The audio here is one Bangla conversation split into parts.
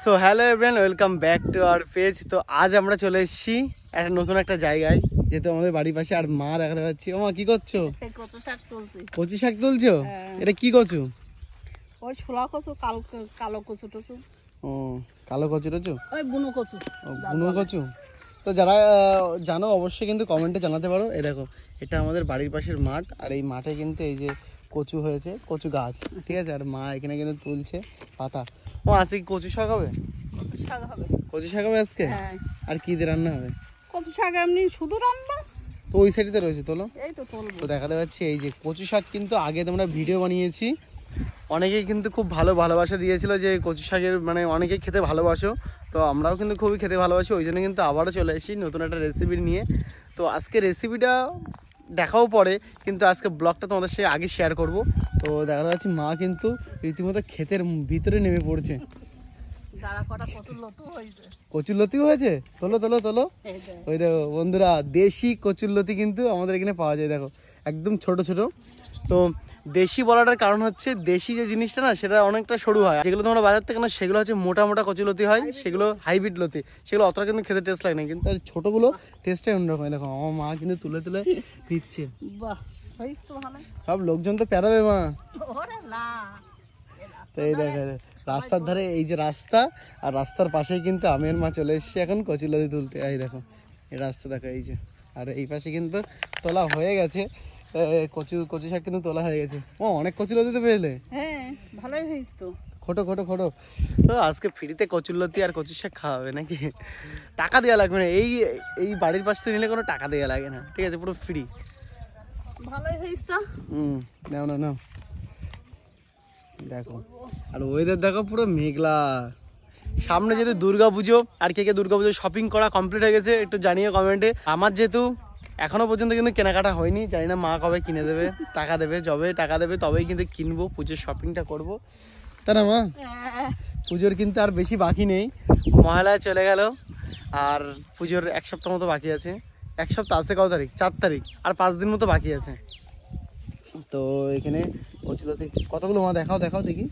So hello everyone, welcome back to our page. তো আজ আমরা চলে এসেছি একটা নতুন একটা জায়গায়, যেহেতু আমাদের বাড়ির পাশে। আর মা দেখাতে পাচ্ছি। ও মা, কি করছো? কচু শাক তুলছি। কচু শাক তুলছো? এটা কি কচু? ওই ছোলা কচু, কালো কচু টচু। ও, কালো কচু টচু, ওই বুনো কচু। বুনো কচু। তো যারা জানো অবশ্যই কিন্তু কমেন্টে জানাতে পারো। এই দেখো, এটা আমাদের বাড়ির পাশের মাঠ। আর এই মাঠে কিন্তু এই যে কচু হয়েছে, কচু গাছ, ঠিক আছে। আর মা এখানে কিন্তু তুলছে পাতা। ও আজকে কি কচু শাক হবে? কচু শাক হবে। কচু শাক হবে আজকে? আর কি দিয়ে রান্না হবে? কচু শাক এমনি শুধু রান্না। তো ওই সাইডে রয়েছে, তোলো। এই তো তুলবো। তো দেখাতে পাচ্ছি এই যে কচু শাক, কিন্তু আগে তোমরা ভিডিও বানিয়েছি, অনেকেই কিন্তু খুব ভালোবাসা দিয়েছিল যে কচু শাকের, মানে অনেকেই খেতে ভালোবাসো। তো আমরাও কিন্তু খুবই খেতে ভালোবাসি, ওই জন্য কিন্তু আবারও চলে এসেছি নতুন একটা রেসিপি নিয়ে। তো আজকে রেসিপিটা দেখাও পরে, কিন্তু আজকে ব্লগটা তোমাদের সাথে আগে শেয়ার করব। তো দেখাতে পাচ্ছি মা কিন্তু রীতিমতো ক্ষেতের ভিতরে নেমে পড়ছে। কচুরলতিও হয়েছে। তোলো তোলো তোলো। ওই দেখো বন্ধুরা, দেশি কচুরলতি কিন্তু আমাদের এখানে পাওয়া যায়। দেখো একদম ছোট ছোট। তো দেশি বলাটার কারণ হচ্ছে, দেশি যে জিনিসটা না, সেটা অনেকটা সরু হয়। যেগুলো তোমরা বাজার থেকে না, সেগুলো হচ্ছে মোটা মোটা কচুরলতি হয়, সেগুলো হাইব্রিড লতি। সেগুলো অতটা কিন্তু খেতে টেস্ট লাগে না, কিন্তু আর ছোটগুলো টেস্টটাই অন্যরকম। দেখো আমার মা কিন্তু তুলে তুলে দিচ্ছে। সব লোকজন তো পেরাবে মা। তো এই দেখো রাস্তার ধারে এই যে রাস্তা, আর রাস্তার পাশেই কিন্তু আমি আর মা চলে এসেছি এখন কচুরলতি তুলতে। এই দেখো এই রাস্তা দেখো, এই যে। আর এই পাশে কিন্তু তোলা হয়ে গেছে কচু শাক, কিন্তু তোলা হয়ে গেছে। ও, অনেক কচুরলতি তো পেলে। হ্যাঁ, ভালোই হয়েছে তো। খোটো খোটো খোটো। তো আজকে ফ্রিতে কচুরলতি আর কচু শাক খাওয়াবে নাকি? টাকা দেওয়া লাগবে না, এই এই বাড়ির পাশ থেকে নিলে কোনো টাকা দেওয়া লাগে না, ঠিক আছে, পুরো ফ্রি। ভালোই হয়েছে তো। নাও না নাও। দেখো আর ওয়েদার দেখো, পুরো মেঘলা। সামনে যেহেতু দুর্গাপুজো, আর কে কে দুর্গাপুজো শপিং করা কমপ্লিট হয়ে গেছে একটু জানিয়ে কমেন্টে। আমার যেহেতু এখনো পর্যন্ত কিন্তু কেনাকাটা হয়নি, জানি না মা কবে কিনে দেবে, টাকা দেবে। যবে টাকা দেবে তবেই কিন্তু কিনবো, পুজোর শপিংটা করবো, তাই না মা? পুজোর কিন্তু আর বেশি বাকি নেই, মহালয়া চলে গেল, আর পুজোর এক সপ্তাহ মতো বাকি আছে। এক সপ্তাহ আছে, কত তারিখ? 4 তারিখ, আর 5 দিন মতো বাকি আছে। তো এখানে কচুরলতি কতগুলো মা দেখাও দেখাও দেখি।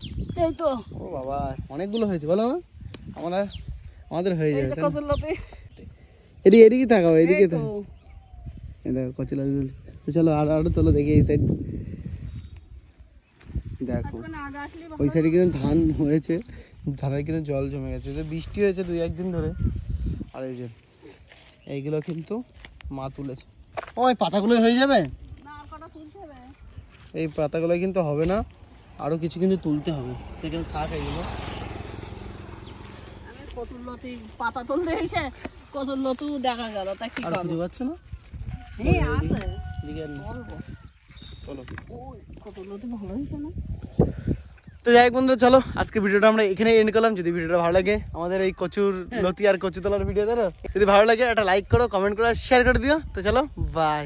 এই তো, ও বাবা অনেকগুলো হয়েছে, বলো না? আমাদের হয়ে যাবে। এদিকে এদিকে তাকাও, এদিকে তো দেখো কচুরলতি। তো চলো আরো তোলো দেখি এই সাইড। দেখো ওই সাইডে কিন্তু ধান হয়েছে, ধানের কিন্তু জল জমে গেছে, বৃষ্টি হয়েছে 2-1 দিন ধরে। আর এই যে এইগুলো কিন্তু মা তুলেছে। ও, এই পাতাগুলো হয়ে যাবে? এই পাতাগুলো কিন্তু হবে না, আরো কিছু কিন্তু তুলতে হবে। সেখানে থাক এগুলো। কচুরলতি পাতা তুলতে এসে কচুরলতি দেখা গেল, তা কি করব? খুঁজে পাচ্ছ না? হ্যাঁ আছে। চলো, ওই কচুরলতি ভালো হয়েছে না? তো যাই হোক বন্ধুরা, চলো আজকে ভিডিওটা আমরা এখানে এন্ড করলাম। যদি ভিডিওটা ভালো লাগে, আমাদের এই কচুর লতি আর কচু তোলার ভিডিও, যদি ভালো লাগে একটা লাইক করো, কমেন্ট করো, শেয়ার করে দিও। তো চলো, বাই।